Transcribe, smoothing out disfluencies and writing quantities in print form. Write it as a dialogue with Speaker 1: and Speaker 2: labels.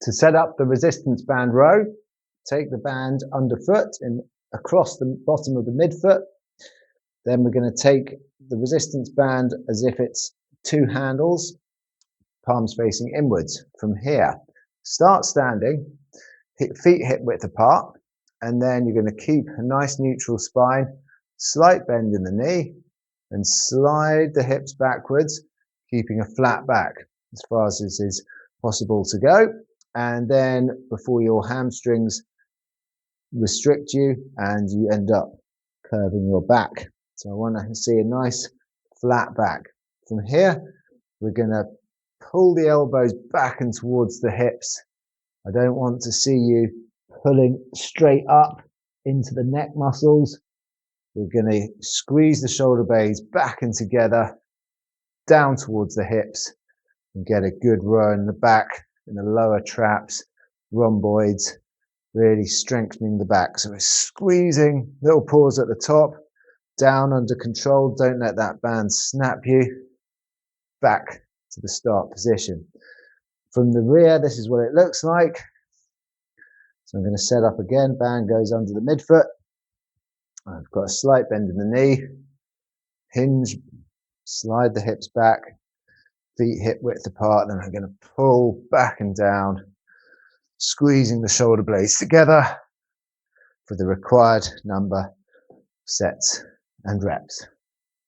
Speaker 1: To set up the resistance band row, take the band underfoot and across the bottom of the midfoot. Then we're going to take the resistance band as if it's two handles, palms facing inwards. From here, start standing, feet hip width apart, and then you're going to keep a nice neutral spine, slight bend in the knee, and slide the hips backwards, keeping a flat back as far as this is possible to go. And then before your hamstrings restrict you and you end up curving your back. So I want to see a nice flat back. From here, we're going to pull the elbows back and towards the hips. I don't want to see you pulling straight up into the neck muscles. We're going to squeeze the shoulder blades back and together, down towards the hips, and get a good row in the back, in the lower traps, rhomboids, really strengthening the back. So we're squeezing, little pause at the top, down under control. Don't let that band snap you. Back to the start position. From the rear, this is what it looks like. So I'm going to set up again. Band goes under the midfoot. I've got a slight bend in the knee. Hinge, slide the hips back. Feet hip width apart. Then I'm going to pull back and down, squeezing the shoulder blades together for the required number of sets and reps.